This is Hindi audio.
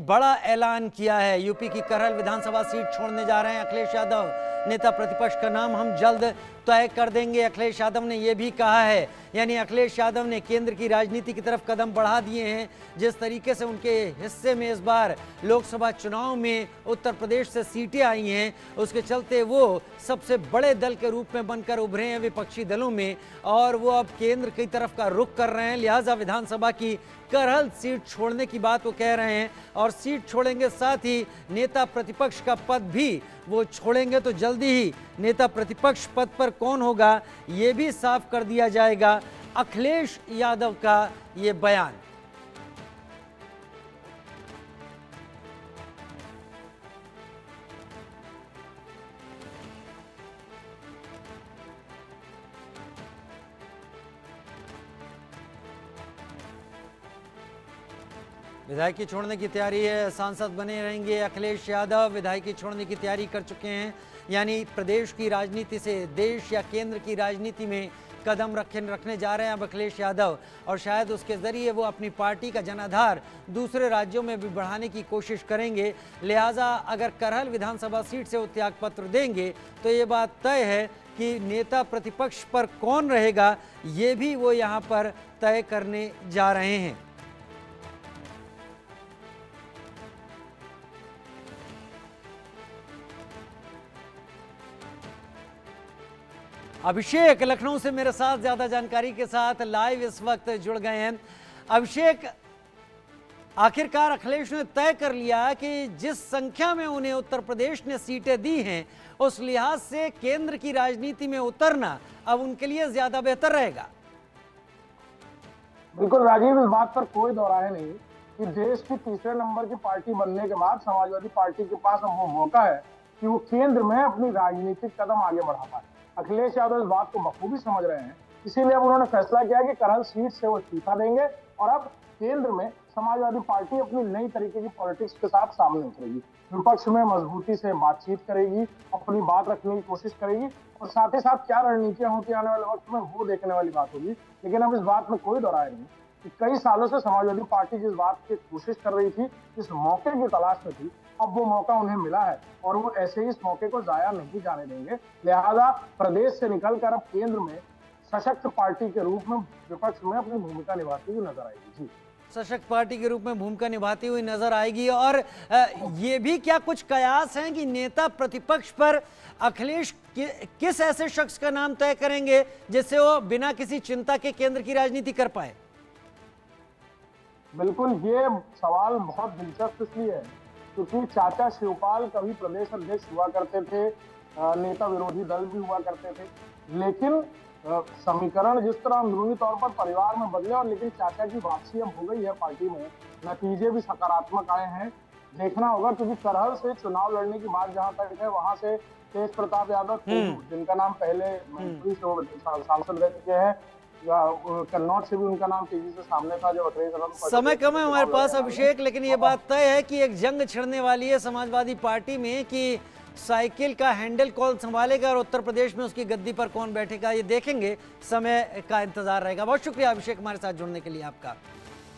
बड़ा ऐलान किया है। यूपी की करहल विधानसभा सीट छोड़ने जा रहे हैं अखिलेश यादव। नेता प्रतिपक्ष का नाम हम जल्द तय कर देंगे, अखिलेश यादव ने यह भी कहा है। यानी अखिलेश यादव ने केंद्र की राजनीति की तरफ कदम बढ़ा दिए हैं। जिस तरीके से उनके हिस्से में इस बार लोकसभा चुनाव में उत्तर प्रदेश से सीटें आई हैं, उसके चलते वो सबसे बड़े दल के रूप में बनकर उभरे हैं विपक्षी दलों में, और वो अब केंद्र की तरफ का रुख कर रहे हैं। लिहाजा विधानसभा की करहल सीट छोड़ने की बात वो कह रहे हैं, और सीट छोड़ेंगे साथ ही नेता प्रतिपक्ष का पद भी वो छोड़ेंगे। तो जल्दी ही नेता प्रतिपक्ष पद पर कौन होगा ये भी साफ कर दिया जाएगा। अखिलेश यादव का ये बयान। विधायकी छोड़ने की तैयारी है, सांसद बने रहेंगे अखिलेश यादव। विधायकी छोड़ने की तैयारी कर चुके हैं, यानी प्रदेश की राजनीति से देश या केंद्र की राजनीति में कदम रखने जा रहे हैं अब अखिलेश यादव, और शायद उसके जरिए वो अपनी पार्टी का जनाधार दूसरे राज्यों में भी बढ़ाने की कोशिश करेंगे। लिहाजा अगर करहल विधानसभा सीट से वो त्यागपत्र देंगे तो ये बात तय है कि नेता प्रतिपक्ष पर कौन रहेगा ये भी वो यहाँ पर तय करने जा रहे हैं। अभिषेक लखनऊ से मेरे साथ ज्यादा जानकारी के साथ लाइव इस वक्त जुड़ गए हैं। अभिषेक, आखिरकार अखिलेश ने तय कर लिया कि जिस संख्या में उन्हें उत्तर प्रदेश ने सीटें दी हैं, उस लिहाज से केंद्र की राजनीति में उतरना अब उनके लिए ज्यादा बेहतर रहेगा। बिल्कुल राजीव, इस बात पर कोई दो राय नहीं कि देश की तीसरे नंबर की पार्टी बनने के बाद समाजवादी पार्टी के पास अब वो मौका है कि वो केंद्र में अपनी राजनीतिक कदम आगे बढ़ा पाए। अखिलेश यादव इस बात को बखूबी समझ रहे हैं, इसीलिए अब उन्होंने फैसला किया कि करहल सीट से वो इस्तीफा देंगे और अब केंद्र में समाजवादी पार्टी अपनी नई तरीके की पॉलिटिक्स के साथ सामने उतरेगी, विपक्ष में मजबूती से बातचीत करेगी, अपनी बात रखने की कोशिश करेगी, और साथ ही साथ क्या रणनीतियां होती आने वाले वक्त में वो देखने वाली बात होगी। लेकिन अब इस बात में कोई दोहराए नहीं कि कई सालों से समाजवादी पार्टी जिस बात की कोशिश कर रही थी, जिस मौके की तलाश में थी, अब वो मौका उन्हें मिला है और वो ऐसे ही इस मौके को जाया नहीं जाने देंगे। लिहाजा प्रदेश से निकलकर अब केंद्र में सशक्त पार्टी के रूप में विपक्ष में अपनी भूमिका निभाती हुई नजर आएगी। जी, सशक्त पार्टी के रूप में भूमिका निभाती हुई नजर आएगी। और ये भी क्या कुछ कयास हैं कि नेता प्रतिपक्ष पर अखिलेश किस ऐसे शख्स का नाम तय करेंगे जिससे वो बिना किसी चिंता के केंद्र की राजनीति कर पाए? बिल्कुल, ये सवाल बहुत दिलचस्प इसलिए है क्योंकि चाचा शिवपाल कभी प्रदेश अध्यक्ष हुआ करते थे, नेता विरोधी दल भी हुआ करते थे, लेकिन समीकरण जिस तरह अंदरूनी तौर पर परिवार में बदले और लेकिन चाचा की वापसी अब हो गई है पार्टी में, नतीजे भी सकारात्मक आए हैं। देखना होगा क्योंकि करहल से चुनाव लड़ने की बात जहां तक है, वहां से तेज प्रताप यादव जिनका नाम पहले मंत्री सांसद रह चुके हैं, कन्नौज से भी उनका नाम तेजी से सामने था जो अखिलेश। समय कम है हमारे पास अभिषेक, लेकिन ये बात तय है कि एक जंग छिड़ने वाली है समाजवादी पार्टी में कि साइकिल का हैंडल कौन संभालेगा और उत्तर प्रदेश में उसकी गद्दी पर कौन बैठेगा, ये देखेंगे। समय का इंतजार रहेगा। बहुत शुक्रिया अभिषेक हमारे साथ जुड़ने के लिए आपका।